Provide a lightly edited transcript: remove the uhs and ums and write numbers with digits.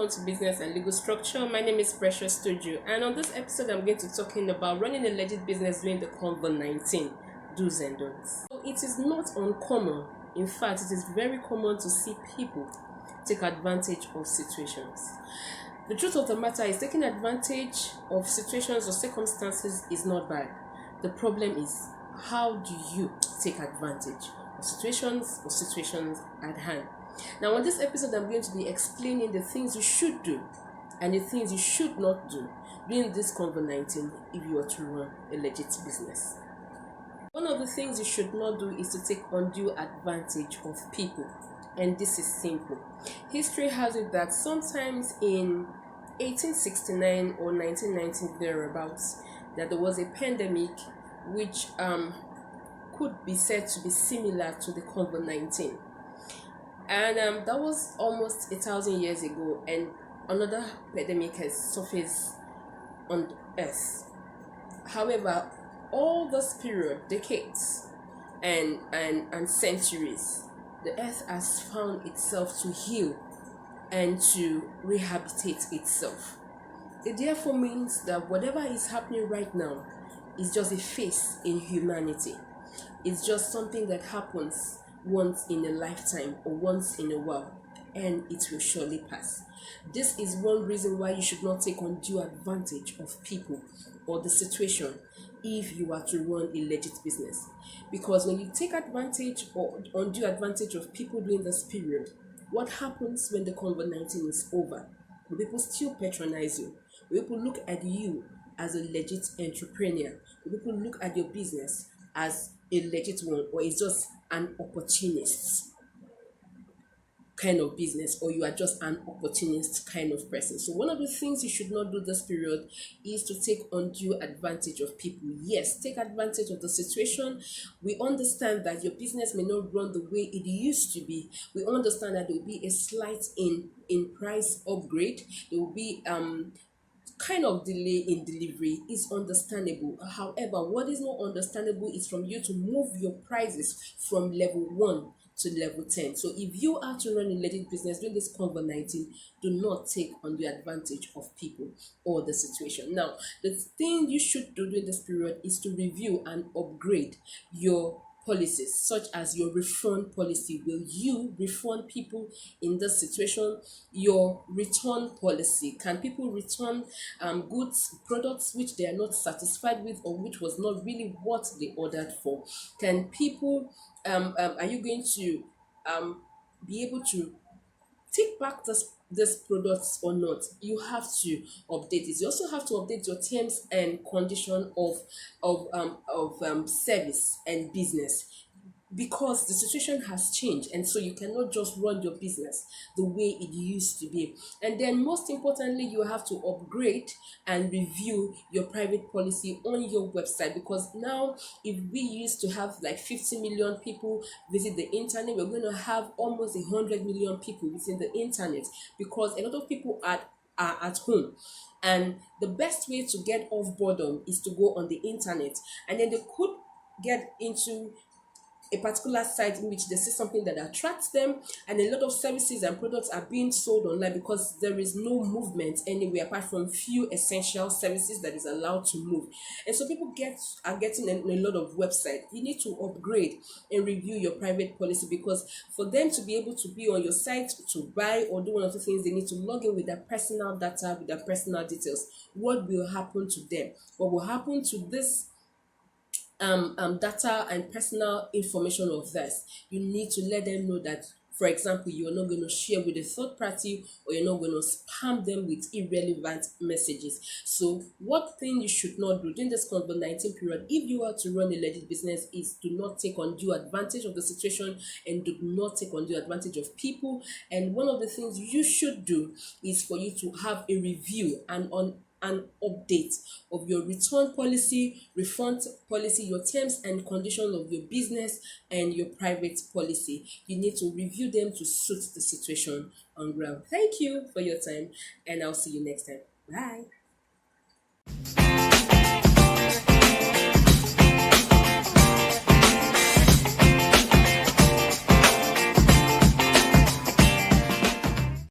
welcome to Business and Legal Structure. My name is Precious Studio, and on this episode I'm going to be talking about running a legit business during the COVID-19 do's and don'ts. So it is not uncommon, in fact it is very common to see people take advantage of situations. The truth of the matter is taking advantage of situations or circumstances is not bad. The problem is, how do you take advantage of situations at hand? Now, on this episode, I'm going to be explaining the things you should do and the things you should not do during this COVID-19 if you are to run a legit business. One of the things you should not do is to take undue advantage of people, and this is simple. History has it that sometimes in 1869 or 1990 thereabouts, that there was a pandemic which could be said to be similar to the COVID-19. And that was almost 1,000 years ago, and another pandemic has surfaced on Earth. However, all this period, decades and centuries, the Earth has found itself to heal and to rehabilitate itself. It therefore means that whatever is happening right now is just a phase in humanity. It's just something that happens once in a lifetime or once in a while, and it will surely pass. This is one reason why you should not take undue advantage of people or the situation if you are to run a legit business. Because when you take advantage or undue advantage of people during this period, what happens when the COVID-19 is over? Will people still patronize you? Will people look at you as a legit entrepreneur? Will people look at your business as a legit one, or is just an opportunist kind of business, or you are just an opportunist kind of person? So one of the things you should not do this period is to take undue advantage of people. Yes, take advantage of the situation. We understand that your business may not run the way it used to be. We understand that there will be a slight in price upgrade. There will be kind of delay in delivery. Is understandable. However, what is not understandable is from you to move your prices from level 1 to level 10. So if you are to run a legit business during this COVID-19, do not take undue advantage of people or the situation. Now, the thing you should do during this period is to review and upgrade your policies, such as your refund policy. Will you refund people in this situation? Your return policy. Can people return goods, products which they are not satisfied with or which was not really what they ordered for? Can people, are you going to be able to take back this products or not? You have to update it. You also have to update your terms and condition of service and business, because the situation has changed, and so you cannot just run your business the way it used to be. And then most importantly, you have to upgrade and review your private policy on your website, because now if we used to have like 50 million people visit the internet, we're going to have almost 100 million people visit the internet, because a lot of people are at home. And the best way to get off boredom is to go on the internet, and then they could get into a particular site in which they see something that attracts them, and a lot of services and products are being sold online, because there is no movement anywhere apart from few essential services that is allowed to move. And so people are getting a lot of websites. You need to upgrade and review your private policy, because for them to be able to be on your site to buy or do one of the things, they need to log in with their personal data, with their personal details. What will happen to them? What will happen to this data and personal information of theirs? You need to let them know that, for example, you're not going to share with a third party, or you're not going to spam them with irrelevant messages. So what thing you should not do during this COVID-19 period if you are to run a legit business is do not take undue advantage of the situation, and do not take undue advantage of people. And one of the things you should do is for you to have a review and an update of your return policy, refund policy, your terms and conditions of your business, and your private policy. You need to review them to suit the situation on ground. Thank you for your time, and I'll see you next time. Bye.